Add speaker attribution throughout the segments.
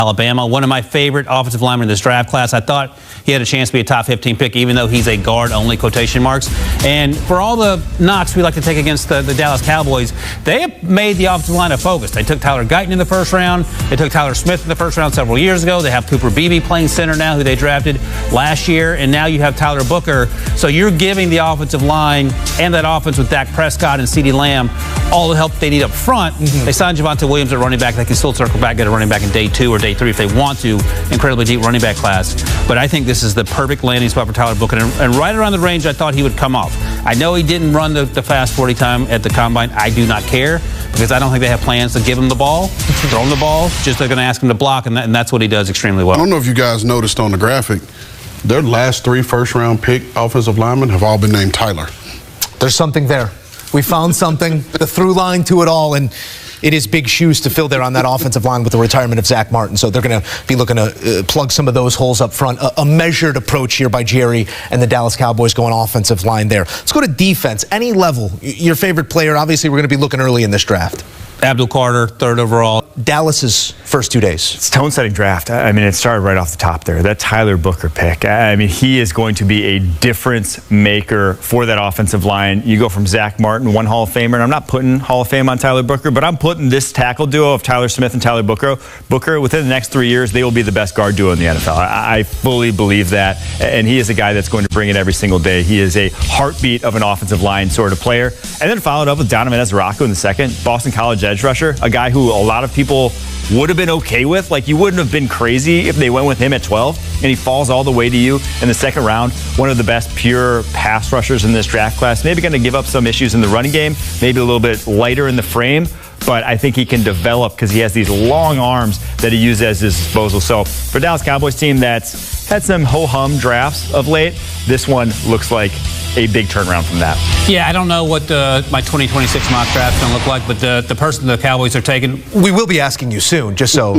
Speaker 1: Alabama, one of my favorite offensive linemen in this draft class. I thought he had a chance to be a top 15 pick, even though he's a guard only, quotation marks. And for all the knocks we like to take against the Dallas Cowboys, they have made the offensive line a focus. They took Tyler Guyton in the first round. They took Tyler Smith in the first round several years ago. They have Cooper Beebe playing center now, who they drafted last year. And now you have Tyler Booker. So you're giving the offensive line and that offense with Dak Prescott and CeeDee Lamb all the help they need up front. They signed Javonte Williams at running back. They can still circle back, get a running back in day 2 or day 3 if they want to. Incredibly deep running back class. But I think this is the perfect landing spot for Tyler Booker. And right around the range I thought he would come off. I know he didn't run the fast 40 time at the combine. I do not care, because I don't think they have plans to give him the ball, throw him the ball. Just they're going to ask him to block, and that's what he does extremely well.
Speaker 2: I don't know if you guys noticed on the graphic, their last 3 first-round pick offensive linemen have all been named Tyler.
Speaker 3: There's something there. We found something, the through line to it all, and it is big shoes to fill there on that offensive line with the retirement of Zach Martin. So they're going to be looking to plug some of those holes up front. A measured approach here by Jerry and the Dallas Cowboys going offensive line there. Let's go to defense. Any level, your favorite player. Obviously, we're going to be looking early in this draft.
Speaker 1: Abdul Carter, 3rd overall.
Speaker 3: Dallas's first 2 days.
Speaker 4: It's a tone-setting draft. I mean, it started right off the top there. That Tyler Booker pick. I mean, he is going to be a difference maker for that offensive line. You go from Zach Martin, one Hall of Famer, and I'm not putting Hall of Fame on Tyler Booker, but I'm putting this tackle duo of Tyler Smith and Tyler Booker, within the next 3 years, they will be the best guard duo in the NFL. I fully believe that, and he is a guy that's going to bring it every single day. He is a heartbeat of an offensive line sort of player. And then followed up with Donovan Ezraku in the second, Boston College edge rusher, a guy who a lot of people would have been okay with. Like, you wouldn't have been crazy if they went with him at 12, and he falls all the way to you in the second round. One of the best pure pass rushers in this draft class. Maybe going to give up some issues in the running game, maybe a little bit lighter in the frame, but I think he can develop because he has these long arms that he uses at his disposal. So for Dallas Cowboys team that's had some ho-hum drafts of late, this one looks like a big turnaround from that.
Speaker 1: Yeah, I don't know what my 2026 mock draft is going to look like, but the person the Cowboys are taking...
Speaker 3: We will be asking you soon, just so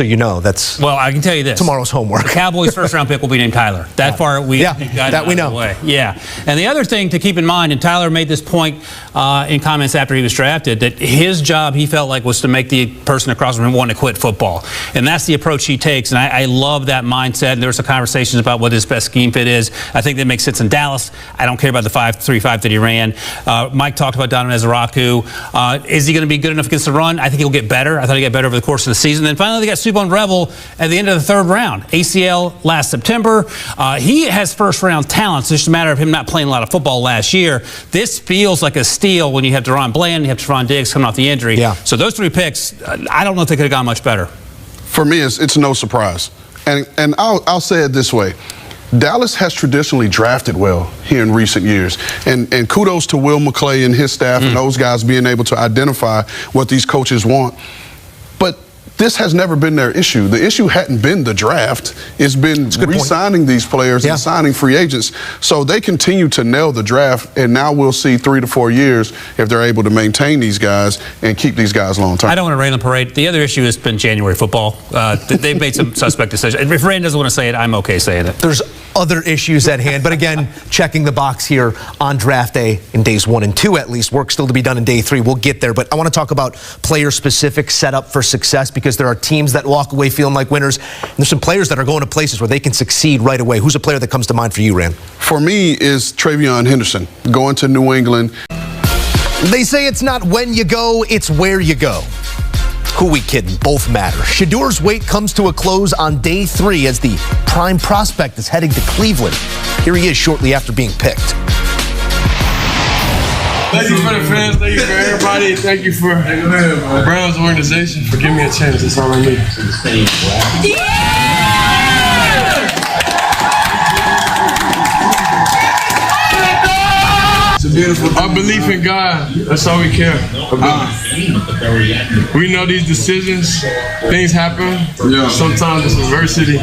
Speaker 3: you know. That's...
Speaker 1: Well, I can tell you this.
Speaker 3: Tomorrow's homework.
Speaker 1: The Cowboys' first-round pick will be named Tyler. That far, we got
Speaker 3: that we know.
Speaker 1: Yeah. And the other thing to keep in mind, and Tyler made this point in comments after he was drafted, that his job, he felt like, was to make the person across from him want to quit football. And that's the approach he takes, and I love that mindset. And there were some conversations about what his best scheme fit is. I think that makes sense in Dallas. I don't care about the 5-3-5 that he ran. Mike talked about Donovan Ezraku. Is he going to be good enough against the run? I think he'll get better. I thought he'd get better over the course of the season. Then finally, they got Supone Rebel at the end of the 3rd round. ACL last September. He has first-round talent. It's just a matter of him not playing a lot of football last year. This feels like a steal when you have Deron Bland, you have Trevon Diggs coming off the injury.
Speaker 3: Yeah.
Speaker 1: So those 3 picks, I don't know if they could have gone much better.
Speaker 2: For me, it's no surprise. And I'll say it this way. Dallas has traditionally drafted well here in recent years. And kudos to Will McClay and his staff and those guys being able to identify what these coaches want. But this has never been their issue. The issue hadn't been the draft. It's been re-signing these players and signing free agents. So they continue to nail the draft, and now we'll see 3 to 4 years if they're able to maintain these guys and keep these guys long term.
Speaker 1: I don't want to rain on the parade. The other issue has been January football. They've made some suspect decisions. If Rand doesn't want to say it, I'm okay saying it.
Speaker 3: There's other issues at hand, but again, checking the box here on draft day in days 1 and 2 at least. Work still to be done in day 3. We'll get there, but I want to talk about player-specific setup for success, because there are teams that walk away feeling like winners, and there's some players that are going to places where they can succeed right away. Who's a player that comes to mind for you, Rand?
Speaker 2: For me is Travion Henderson, going to New England.
Speaker 3: They say it's not when you go, it's where you go. Who we kidding? Both matter. Shadur's wait comes to a close on day 3 as the prime prospect is heading to Cleveland. Here he is shortly after being picked.
Speaker 5: Thank you for the fans, thank you for everybody, thank you for Browns organization for giving me a chance. That's all I need. It's a beautiful thing. Our belief in God, that's all we care about. We know these decisions, things happen. Sometimes it's adversity.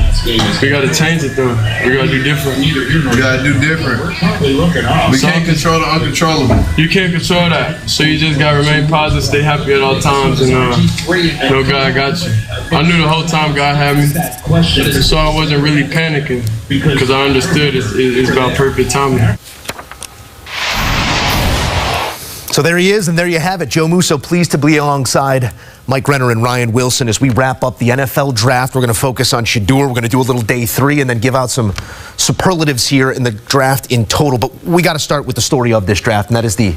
Speaker 5: We got to change it though. We got to do different.
Speaker 6: We got to do different. We can't control the uncontrollable.
Speaker 5: You can't control that. So you just got to remain positive, stay happy at all times, and know God got you. I knew the whole time God had me. So I wasn't really panicking because I understood it's about perfect timing.
Speaker 3: So there he is, and there you have it. Joe Musso pleased to be alongside Mike Renner and Ryan Wilson as we wrap up the NFL draft. We're going to focus on Shedeur. We're going to do a little day 3 and then give out some superlatives here in the draft in total. But we got to start with the story of this draft, and that is the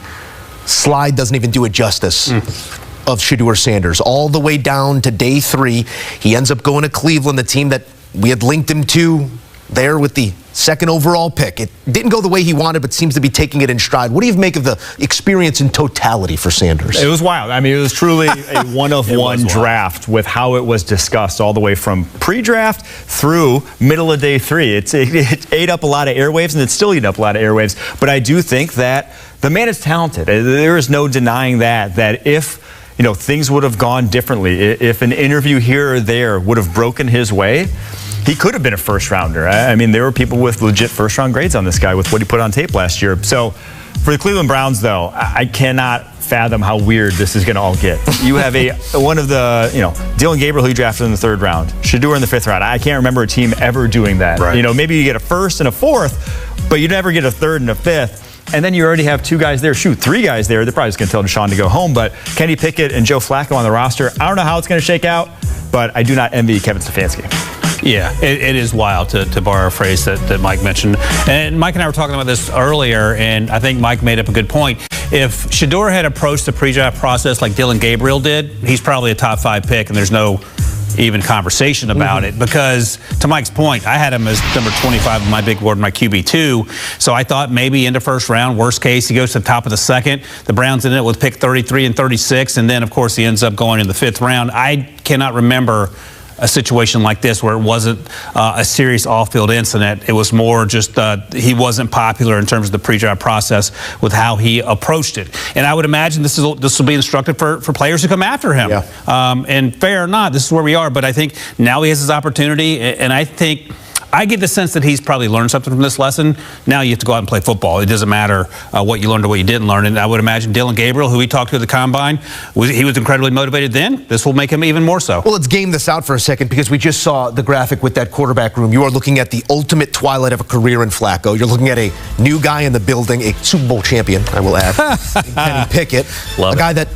Speaker 3: slide doesn't even do it justice. Of Shedeur Sanders all the way down to day 3. He ends up going to Cleveland, the team that we had linked him to there with the 2nd overall pick. It didn't go the way he wanted, but seems to be taking it in stride. What do you make of the experience in totality for Sanders?
Speaker 4: It was wild. I mean, it was truly a one-of-one draft with how it was discussed all the way from pre-draft through middle of day 3. It ate up a lot of airwaves, and it's still eating up a lot of airwaves. But I do think that the man is talented. There is no denying that if things would have gone differently, if an interview here or there would have broken his way, he could have been a first-rounder. I mean, there were people with legit first-round grades on this guy with what he put on tape last year. So for the Cleveland Browns, though, I cannot fathom how weird this is going to all get. You have one of the, Dylan Gabriel, who you drafted in the 3rd round, Shedeur in the 5th round. I can't remember a team ever doing that.
Speaker 2: Right.
Speaker 4: Maybe you get a 1st and a 4th, but you never get a 3rd and a 5th. And then you already have 2 guys there, 3 guys there. They're probably just going to tell Deshaun to go home. But Kenny Pickett and Joe Flacco on the roster, I don't know how it's going to shake out, but I do not envy Kevin Stefanski.
Speaker 1: Yeah, it is wild, to borrow a phrase that Mike mentioned. And Mike and I were talking about this earlier, and I think Mike made up a good point. If Shedeur had approached the pre-draft process like Dylan Gabriel did, he's probably a top 5 pick, and there's no even conversation about it, because to Mike's point, I had him as number 25 on my big board, my QB2. So I thought maybe into 1st round, worst case, he goes to the top of the 2nd. The Browns in it with pick 33 and 36, and then of course he ends up going in the 5th round. I cannot remember a situation like this where it wasn't a serious off-field incident. It was more just he wasn't popular in terms of the pre-draft process with how he approached it. And I would imagine this will be instructive for players who come after him. Yeah. And fair or not, this is where we are. But I think now he has his opportunity, and I get the sense that he's probably learned something from this lesson. Now you have to go out and play football. It doesn't matter what you learned or what you didn't learn. And I would imagine Dylan Gabriel, who we talked to at the Combine, he was incredibly motivated then. This will make him even more so.
Speaker 3: Well, let's game this out for a second, because we just saw the graphic with that quarterback room. You are looking at the ultimate twilight of a career in Flacco. You're looking at a new guy in the building, a Super Bowl champion, I will add, Kenny Pickett, guy that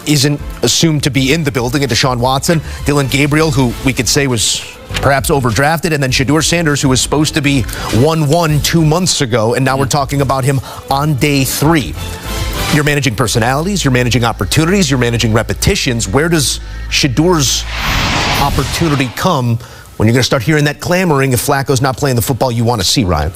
Speaker 3: isn't assumed to be in the building, and Deshaun Watson, Dylan Gabriel, who we could say was perhaps overdrafted, and then Shedeur Sanders, who was supposed to be 1-1 2 months ago, and now we're talking about him on day 3. You're managing personalities, you're managing opportunities, you're managing repetitions. Where does Shedeur's opportunity come when you're going to start hearing that clamoring if Flacco's not playing the football you want to see, Ryan?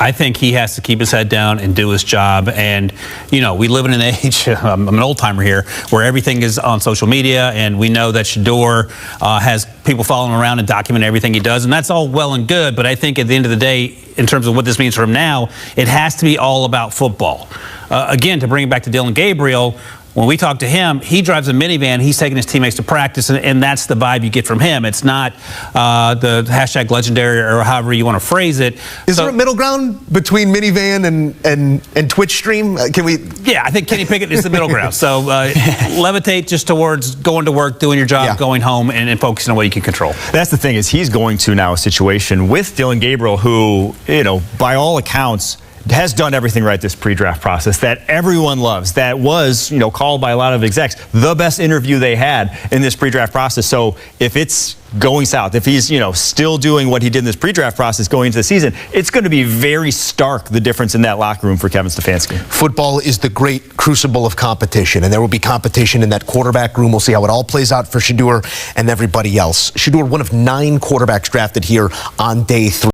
Speaker 1: I think he has to keep his head down and do his job. And, we live in an age, I'm an old timer here, where everything is on social media, and we know that Shedeur has people following him around and document everything he does. And that's all well and good, but I think at the end of the day, in terms of what this means for him now, it has to be all about football. Again, to bring it back to Dylan Gabriel, when we talk to him, he drives a minivan. He's taking his teammates to practice, and that's the vibe you get from him. It's not the hashtag legendary or however you want to phrase it.
Speaker 3: Is there a middle ground between minivan and Twitch stream? Can we?
Speaker 1: Yeah, I think Kenny Pickett is the middle ground. So levitate just towards going to work, doing your job, going home, and focusing on what you can control.
Speaker 4: That's the thing, is he's going to now a situation with Dylan Gabriel, who, by all accounts, has done everything right this pre-draft process that everyone loves, that was, called by a lot of execs the best interview they had in this pre-draft process. So if it's going south, if he's, still doing what he did in this pre-draft process going into the season, it's going to be very stark, the difference in that locker room for Kevin Stefanski.
Speaker 3: Football is the great crucible of competition, and there will be competition in that quarterback room. We'll see how it all plays out for Shedeur and everybody else. Shedeur, one of 9 quarterbacks drafted here on day 3.